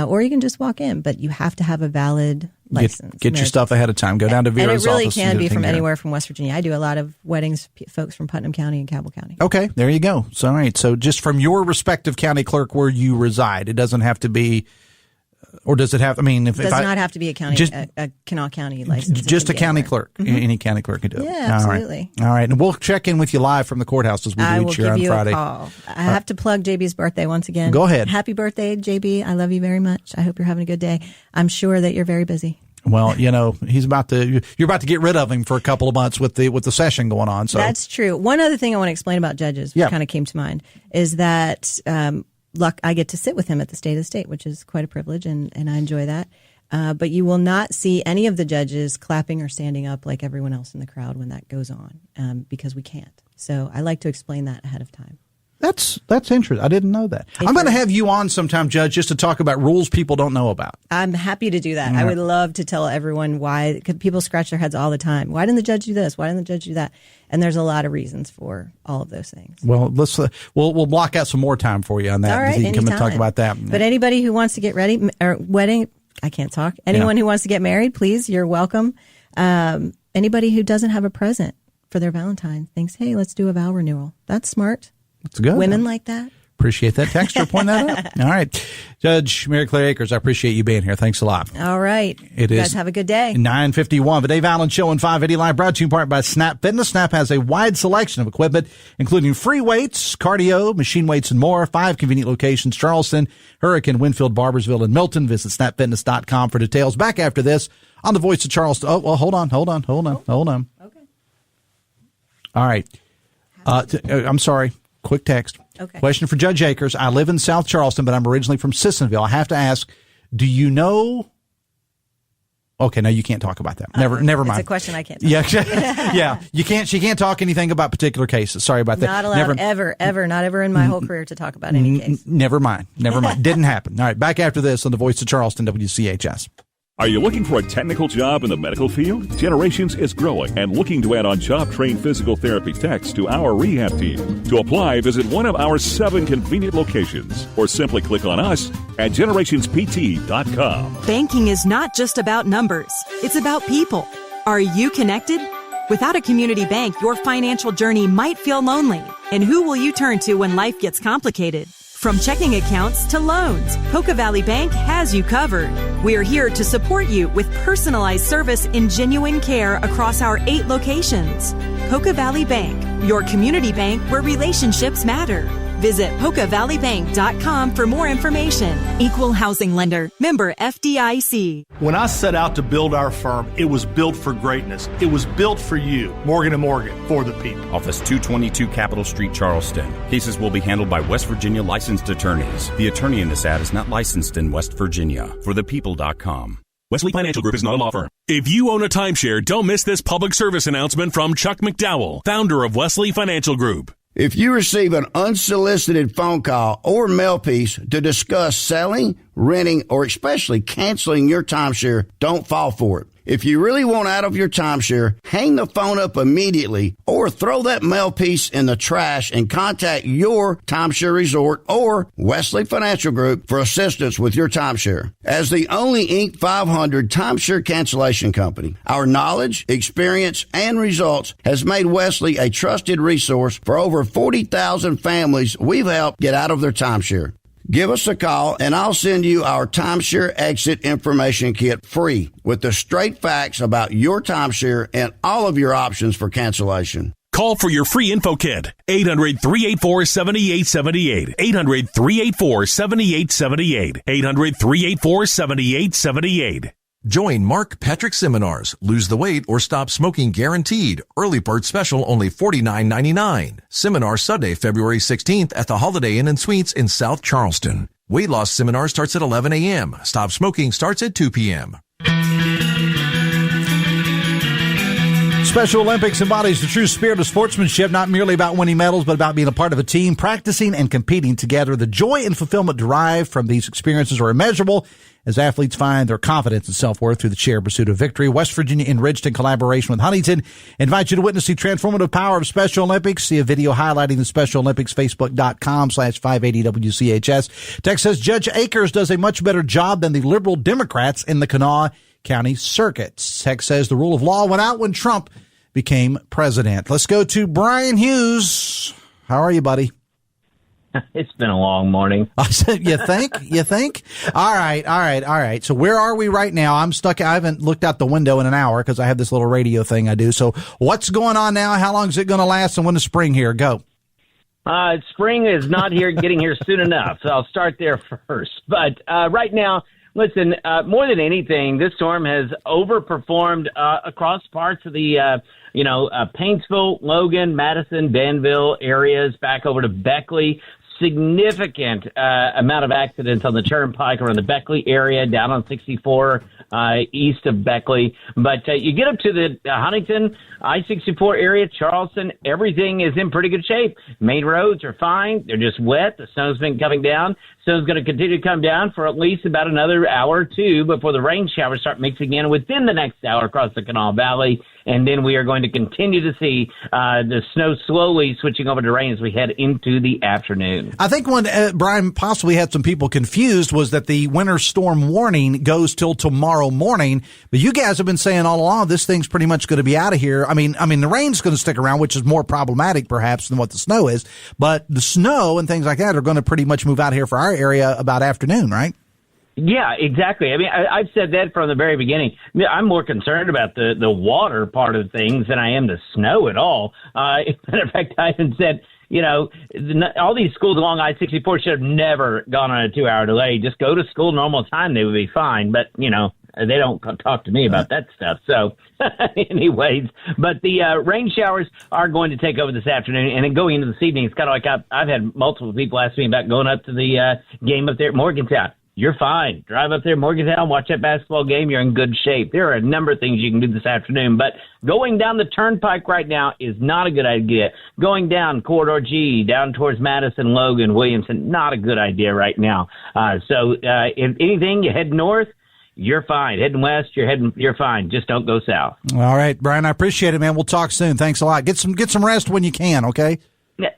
Or you can just walk in, but you have to have a valid license. Get your stuff ahead of time. Go down to Vera's office. And it really can be from anywhere from West Virginia. I do a lot of weddings, folks from Putnam County and Cabell County. Okay, there you go. So, all right. So just from your respective county clerk where you reside, it doesn't have to be, or does it have, it does not have to be a Kanawha County license. Just a county clerk. Mm-hmm. Any county clerk can do it. Yeah, absolutely. All right. And we'll check in with you live from the courthouse as we do each year on Friday. I will give you a call. I have to plug JB's birthday once again. Go ahead. Happy birthday, JB. I love you very much. I hope you're having a good day. I'm sure that you're very busy. Well, you're about to get rid of him for a couple of months with the session going on. So that's true. One other thing I want to explain about judges, which kind of came to mind, is that, I get to sit with him at the State of the State, which is quite a privilege, and I enjoy that. But you will not see any of the judges clapping or standing up like everyone else in the crowd when that goes on, because we can't. So I like to explain that ahead of time. That's interesting. I didn't know that. I'm going to have you on sometime, Judge, just to talk about rules people don't know about. I'm happy to do that. I would love to tell everyone why, because people scratch their heads all the time. Why didn't the judge do this? Why didn't the judge do that? And there's a lot of reasons for all of those things. Well, we'll block out some more time for you on that. All right, you can come and talk about that. But anybody who wants to get ready or wedding, I can't talk. Anyone who wants to get married, please, you're welcome. Anybody who doesn't have a present for their Valentine thinks, hey, let's do a vow renewal. That's smart. That's good. Women like that. Appreciate that texter pointing that out. All right. Judge Maryclaire Akers, I appreciate you being here. Thanks a lot. All right. You guys have a good day. 9:51. The Dave Allen Show on 580 Live, brought to you in part by Snap Fitness. Snap has a wide selection of equipment, including free weights, cardio, machine weights, and more. 5 convenient locations: Charleston, Hurricane, Winfield, Barbersville, and Milton. Visit snapfitness.com for details. Back after this on the Voice of Charleston. Oh, well, hold on. Okay. All right. I'm sorry. Quick text. Okay. Question for Judge Akers. I live in South Charleston, but I'm originally from Sissonville. I have to ask, do you know? Okay, no, you can't talk about that. Never mind. It's a question I can't talk about. Yeah. You can't. She can't talk anything about particular cases. Sorry about that. Not allowed not ever in my whole career to talk about any case. Never mind. Didn't happen. All right, back after this on the Voice of Charleston, WCHS. Are you looking for a technical job in the medical field? Generations is growing and looking to add on job-trained physical therapy techs to our rehab team. To apply, visit one of our 7 convenient locations or simply click on us at generationspt.com. Banking is not just about numbers. It's about people. Are you connected? Without a community bank, your financial journey might feel lonely. And who will you turn to when life gets complicated? From checking accounts to loans, Poca Valley Bank has you covered. We're here to support you with personalized service and genuine care across our 8 locations. Poca Valley Bank, your community bank where relationships matter. Visit PocaValleyBank.com for more information. Equal housing lender. Member FDIC. When I set out to build our firm, it was built for greatness. It was built for you. Morgan & Morgan, for the people. Office 222 Capitol Street, Charleston. Cases will be handled by West Virginia licensed attorneys. The attorney in this ad is not licensed in West Virginia. ForThePeople.com. Wesley Financial Group is not a law firm. If you own a timeshare, don't miss this public service announcement from Chuck McDowell, founder of Wesley Financial Group. If you receive an unsolicited phone call or mail piece to discuss selling, renting, or especially canceling your timeshare, don't fall for it. If you really want out of your timeshare, hang the phone up immediately or throw that mail piece in the trash and contact your timeshare resort or Wesley Financial Group for assistance with your timeshare. As the only Inc. 500 timeshare cancellation company, our knowledge, experience, and results has made Wesley a trusted resource for over 40,000 families we've helped get out of their timeshare. Give us a call, and I'll send you our timeshare exit information kit free with the straight facts about your timeshare and all of your options for cancellation. Call for your free info kit. 800-384-7878. 800-384-7878. 800-384-7878. Join Mark Patrick Seminars. Lose the weight or stop smoking guaranteed. Early bird special only $49.99. Seminar Sunday, February 16th at the Holiday Inn and Suites in South Charleston. Weight loss seminar starts at 11 a.m. Stop smoking starts at 2 p.m. Special Olympics embodies the true spirit of sportsmanship, not merely about winning medals, but about being a part of a team, practicing and competing together. The joy and fulfillment derived from these experiences are immeasurable as athletes find their confidence and self-worth through the shared pursuit of victory. West Virginia, enriched in collaboration with Huntington, invites you to witness the transformative power of Special Olympics. See a video highlighting the Special Olympics, Facebook.com/580WCHS. Text says Judge Akers does a much better job than the liberal Democrats in the Kanawha County Circuit. Text says the rule of law went out when Trump became president. Let's go to Brian Hughes. How are you, buddy? It's been a long morning. I said, you think? You think? All right. So where are we right now? I'm stuck. I haven't looked out the window in an hour because I have this little radio thing I do. So what's going on now? How long is it going to last? And when is spring here? Go. Spring is not here, getting here soon enough. So I'll start there first. But right now, listen, more than anything, this storm has overperformed across parts of the Paintsville, Logan, Madison, Danville areas, back over to Beckley. Significant amount of accidents on the Turnpike around the Beckley area, down on 64 east of Beckley. But you get up to the Huntington, I-64 area, Charleston, everything is in pretty good shape. Main roads are fine. They're just wet. The snow's been coming down. Snow's going to continue to come down for at least about another hour or two before the rain showers start mixing in within the next hour across the Kanawha Valley. And then we are going to continue to see the snow slowly switching over to rain as we head into the afternoon. I think when Brian possibly had some people confused was that the winter storm warning goes till tomorrow morning. But you guys have been saying all along this thing's pretty much going to be out of here. I mean, the rain's going to stick around, which is more problematic perhaps than what the snow is. But the snow and things like that are going to pretty much move out of here for our area about afternoon, right? Yeah, exactly. I mean, I've said that from the very beginning. I'm more concerned about the water part of things than I am the snow at all. As a matter of fact, I even said, all these schools along I-64 should have never gone on a 2-hour delay. Just go to school normal time. They would be fine. But, they don't talk to me about that stuff. So anyways, but the rain showers are going to take over this afternoon. And then going into this evening, it's kind of like I've had multiple people ask me about going up to the game up there at Morgantown. You're fine. Drive up there, Morgantown, watch that basketball game. You're in good shape. There are a number of things you can do this afternoon, but going down the turnpike right now is not a good idea. Going down Corridor G, down towards Madison, Logan, Williamson, not a good idea right now. So if anything, you head north, you're fine. Heading west, you're fine. Just don't go south. All right, Brian, I appreciate it, man. We'll talk soon. Thanks a lot. Get some rest when you can, okay?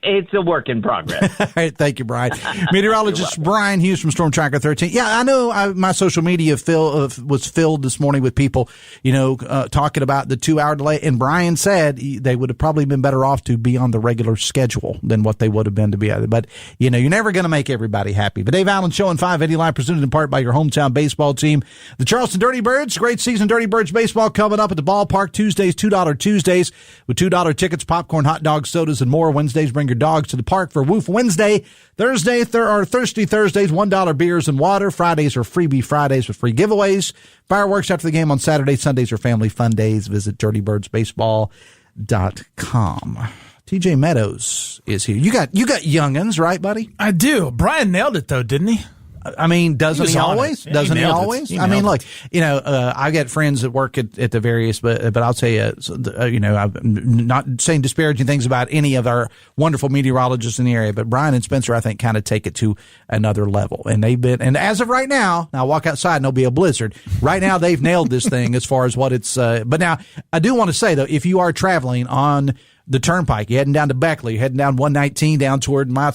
It's a work in progress. All right, thank you, Brian. Meteorologist Brian Hughes from Storm Tracker 13. Yeah, I know my social media was filled this morning with people, talking about the 2-hour delay. And Brian said they would have probably been better off to be on the regular schedule than what they would have been to be other. But, you're never going to make everybody happy. But Dave Allen Show on 580 Live, presented in part by your hometown baseball team, the Charleston Dirty Birds. Great season Dirty Birds baseball coming up at the ballpark Tuesdays, $2 Tuesdays with $2 tickets, popcorn, hot dogs, sodas, and more. Wednesdays, bring your dogs to the park for Woof Wednesday. Thursdays, $1 beers and water. Fridays are freebie Fridays with free giveaways. Fireworks after the game on Saturday. Sundays are family fun days. Visit dirtybirdsbaseball.com. TJ Meadows is here. You got youngins, right, buddy? I do. Brian nailed it, though, didn't he? I mean, doesn't he always? Yeah, doesn't he always? I mean, look, I get friends that work at the various, but I'll tell you, I'm not saying disparaging things about any of our wonderful meteorologists in the area, but Brian and Spencer, I think, kind of take it to another level. And and as of right now, I walk outside and there'll be a blizzard. Right now, they've nailed this thing as far as what it's, but now I do want to say though, if you are traveling on the turnpike, you're heading down to Beckley, you're heading down 119 down toward my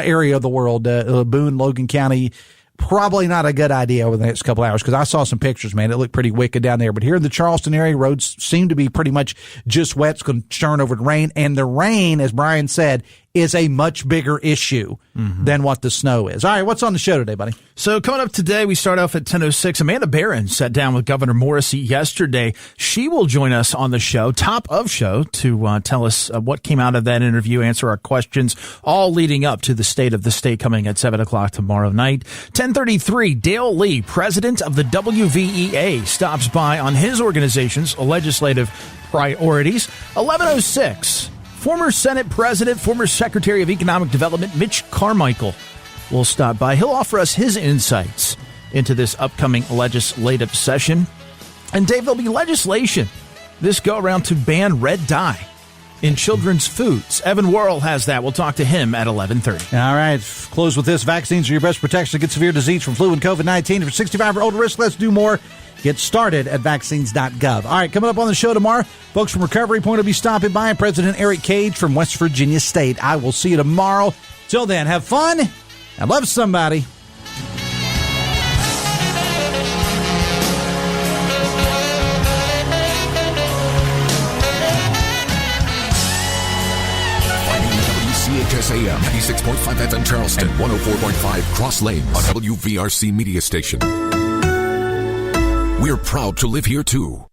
area of the world, Boone, Logan County, probably not a good idea over the next couple hours because I saw some pictures, man. It looked pretty wicked down there. But here in the Charleston area, roads seem to be pretty much just wet. It's going to turn over to rain. And the rain, as Brian said, is a much bigger issue than what the snow is. All right, what's on the show today, buddy? So coming up today, we start off at 10:06. Amanda Barron sat down with Governor Morrisey yesterday. She will join us on the show, top of show, to tell us what came out of that interview, answer our questions, all leading up to the state of the state coming at 7 o'clock tomorrow night. 10:33, Dale Lee, president of the WVEA, stops by on his organization's legislative priorities. 11:06. Former Senate President, former Secretary of Economic Development, Mitch Carmichael, will stop by. He'll offer us his insights into this upcoming legislative session. And Dave, there'll be legislation this go-around to ban red dye in children's foods. Evan Worrell has that. We'll talk to him at 11:30. All right. Close with this. Vaccines are your best protection against severe disease from flu and COVID-19. For 65 or older risk, let's do more. Get started at vaccines.gov. All right, coming up on the show tomorrow, folks from Recovery Point will be stopping by, and President Eric Cage from West Virginia State. I will see you tomorrow. Till then, have fun and love somebody. WCHS AM 96.5 FM Charleston, 104.5 Cross Lanes, a WVRC media station. We're proud to live here too.